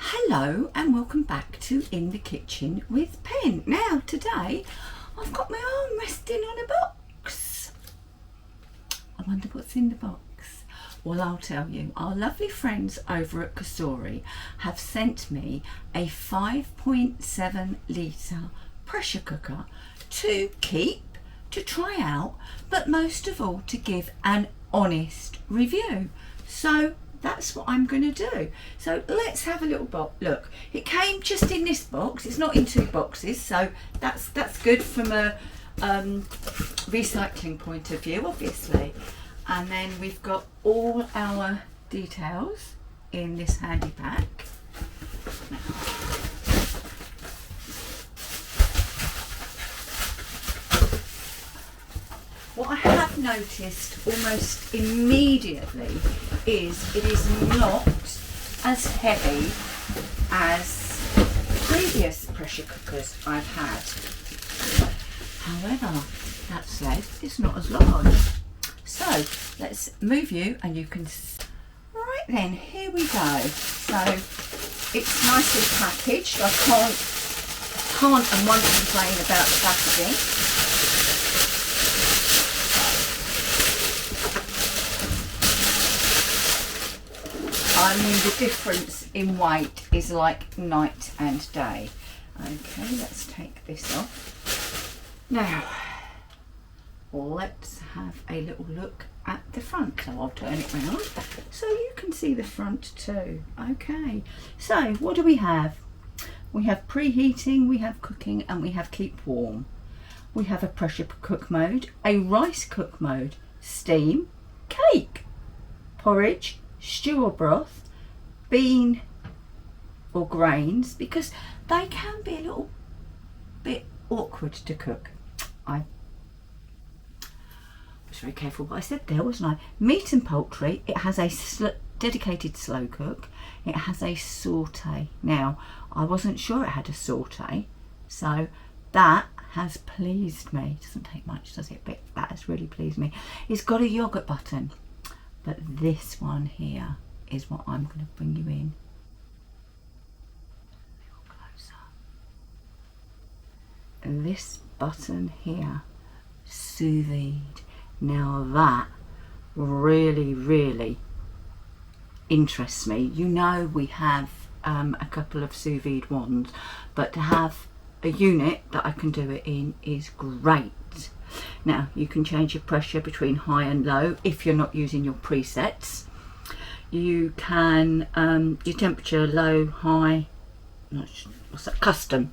Hello and welcome back to In the Kitchen with Pen. Now today I've got my arm resting on a box. I wonder what's in the box. Well, I'll tell you. Our lovely friends over at Cosori have sent me a 5.7 litre pressure cooker to keep, to try out, but most of all to give an honest review. So that's what I'm going to do. So let's have a little look. It came just in this box. It's not in two boxes, so that's good from a recycling point of view, obviously. And then we've got all our details in this handy pack. What I have noticed almost immediately is it is not as heavy as previous pressure cookers I've had. However, that said, it's not as large. So let's move you and you can... Right then, here we go. So it's nicely packaged. I can't and won't complain about the packaging. I mean, the difference in weight is like night and day. Okay, let's take this off. Now, let's have a little look at the front. So I'll turn it round so you can see the front too. Okay, so what do we have? We have preheating, we have cooking, and we have keep warm. We have a pressure cook mode, a rice cook mode, steam, cake, porridge, stew or broth, bean or grains, because they can be a little bit awkward to cook. I was very careful what I said there, wasn't I? Meat and poultry, it has a dedicated slow cook, it has a saute. Now, I wasn't sure it had a saute, so that has pleased me. It doesn't take much, does it? But that has really pleased me. It's got a yogurt button. But this one here is what I'm going to bring you in. A little closer. And this button here, sous vide. Now that really interests me. You know, we have a couple of sous vide ones, but to have a unit that I can do it in is great. Now you can change your pressure between high and low if you're not using your presets. You can your temperature low, high, what's that? Custom,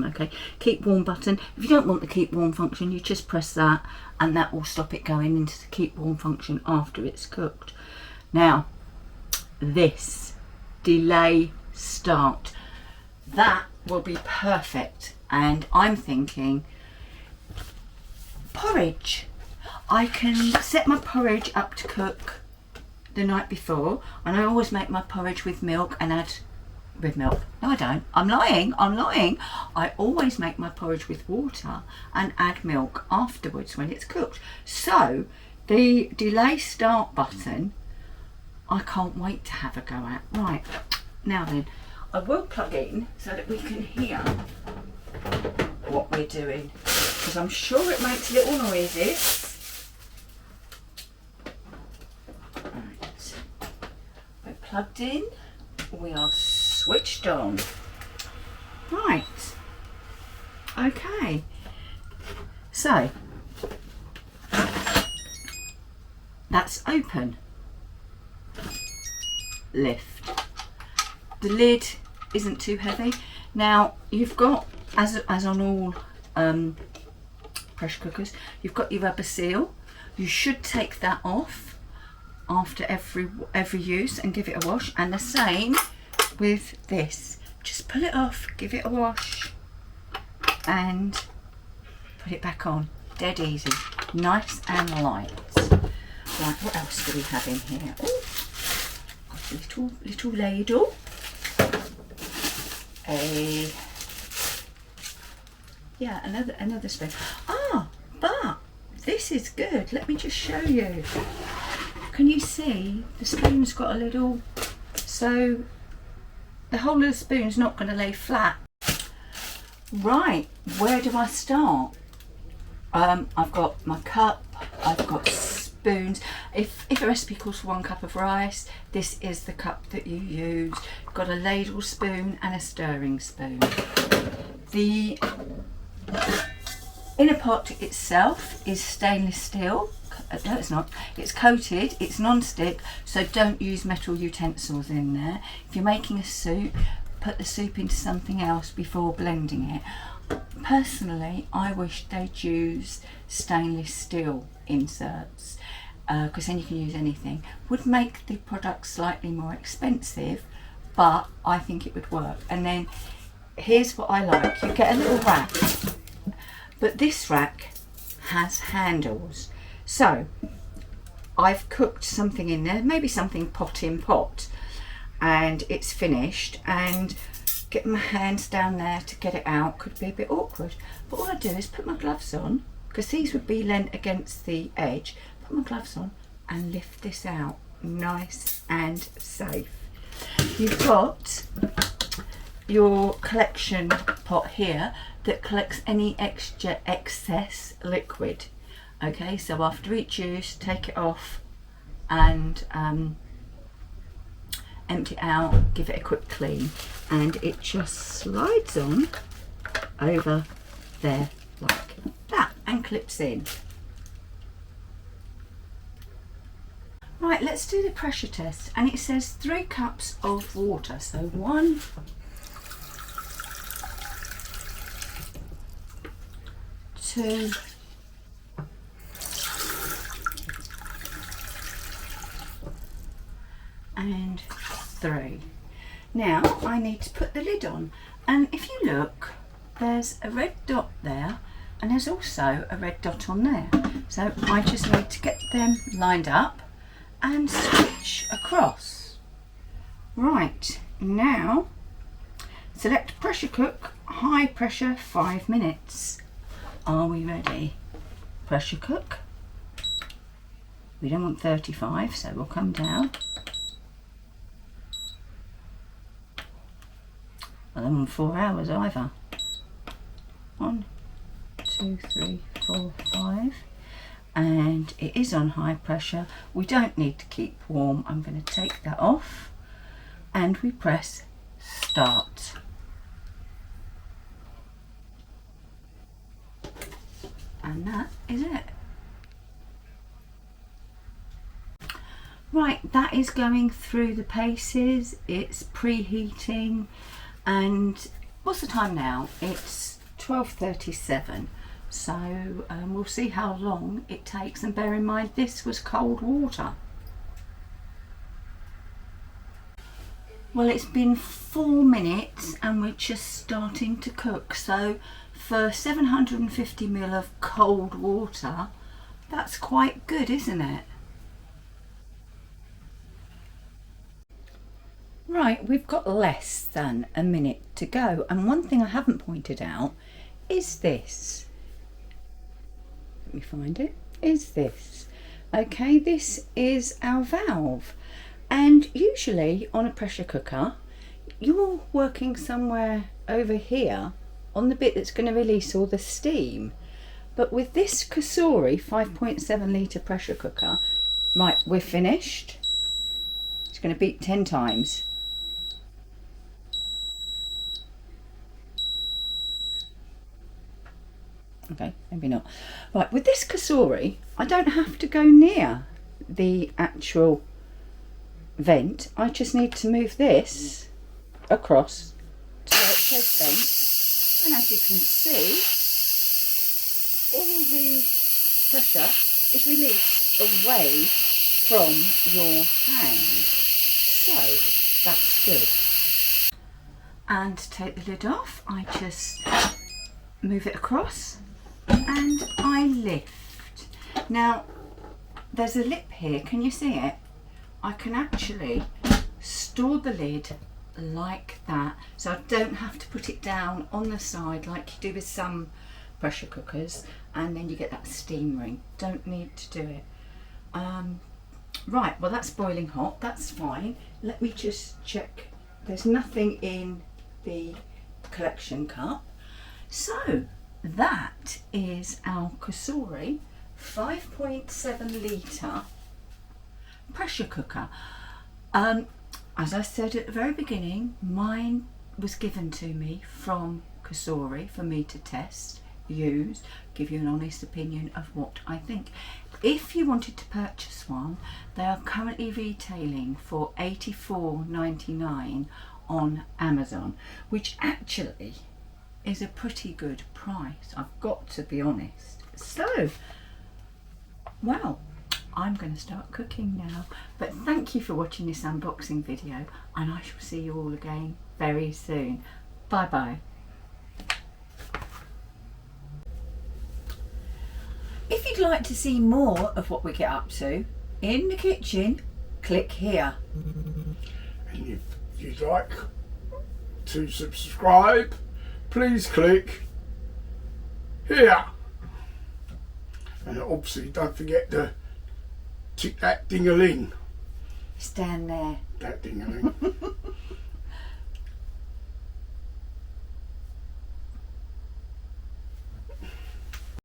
okay. Keep warm button. If you don't want the keep warm function, you just press that and that will stop it going into the keep warm function after it's cooked. Now this delay start, that will be perfect. And I'm thinking porridge. I can set my porridge up to cook the night before, and I always make my porridge with milk and add with milk. No, I don't. I'm lying. I always make my porridge with water and add milk afterwards when it's cooked. So the delay start button, I can't wait to have a go at. Right, now then, I will plug in so that we can hear what we're doing, because I'm sure it makes little noises. Right, we're plugged in, we are switched on. Right, okay, so that's open, lift. The lid isn't too heavy. Now you've got, as on all pressure cookers, you've got your rubber seal. You should take that off after every use and give it a wash, and the same with this. Just pull it off, give it a wash and put it back on. Dead easy, nice and light. Right, what else do we have in here? Oh, got a little ladle. Another spoon. But this is good. Let me just show you. Can you see the spoon's got a little, so the whole of the spoon's not going to lay flat. Right, where do I start? I've got my cup, I've got spoons. If a recipe calls for 1 cup of rice, this is the cup that you use. You've got a ladle spoon and a stirring spoon. The inner pot itself is stainless steel. No, it's not. It's coated, it's non-stick, so don't use metal utensils in there. If you're making a soup, put the soup into something else before blending it. Personally, I wish they'd use stainless steel inserts, because then you can use anything. Would make the product slightly more expensive, but I think it would work. And then here's what I like. You get a little rack, but this rack has handles. So I've cooked something in there, maybe something pot in pot, and it's finished, and getting my hands down there to get it out could be a bit awkward. But all I do is put my gloves on, because these would be leant against the edge, put my gloves on and lift this out nice and safe. You've got your collection pot here that collects any extra excess liquid. Okay, so after each use, take it off and empty it out, give it a quick clean, and it just slides on over there like that and clips in. Right, let's do the pressure test, and it says 3 cups of water, so 1, 2, and 3. Now I need to put the lid on, and if you look, there's a red dot there and there's also a red dot on there, so I just need to get them lined up and switch across. Right, now select pressure cook, high pressure, 5 minutes. Are we ready? Pressure cook. We don't want 35, so we'll come down. I don't want 4 hours either. 1, 2, 3, 4, 5. And it is on high pressure. We don't need to keep warm. I'm going to take that off and we press start. And that is it. Right, that is going through the paces. It's preheating. And what's the time now? It's 12:37, so we'll see how long it takes, and bear in mind this was cold water. Well, it's been 4 minutes and we're just starting to cook, so for 750 ml of cold water, that's quite good, isn't it? Right, we've got less than a minute to go, and one thing I haven't pointed out is this. Let me find it. Is this. Okay, this is our valve, and usually on a pressure cooker you're working somewhere over here on the bit that's going to release all the steam, but with this Cosori 5.7 litre pressure cooker, right, we're finished. It's going to beep 10 times. Okay, maybe not. Right, with this Cosori, I don't have to go near the actual vent. I just need to move this across to where it says vent, and as you can see, all the pressure is released away from your hand. So that's good. And to take the lid off, I just move it across and I lift. Now there's a lip here, can you see it? I can actually store the lid like that, so I don't have to put it down on the side like you do with some pressure cookers, and then you get that steam ring. Don't need to do it. Right, well that's boiling hot, that's fine. Let me just check there's nothing in the collection cup. So that is our Cosori 5.7 litre pressure cooker. As I said at the very beginning, mine was given to me from Cosori for me to test, use, give you an honest opinion of what I think. If you wanted to purchase one, they are currently retailing for $84.99 on Amazon, which actually is a pretty good price, I've got to be honest. So, well, I'm going to start cooking now. But thank you for watching this unboxing video, and I shall see you all again very soon. Bye bye. If you'd like to see more of what we get up to in the kitchen, click here. And if you'd like to subscribe, please click here. And obviously don't forget to tick that ding-a-ling. Stand there. That ding-a-ling.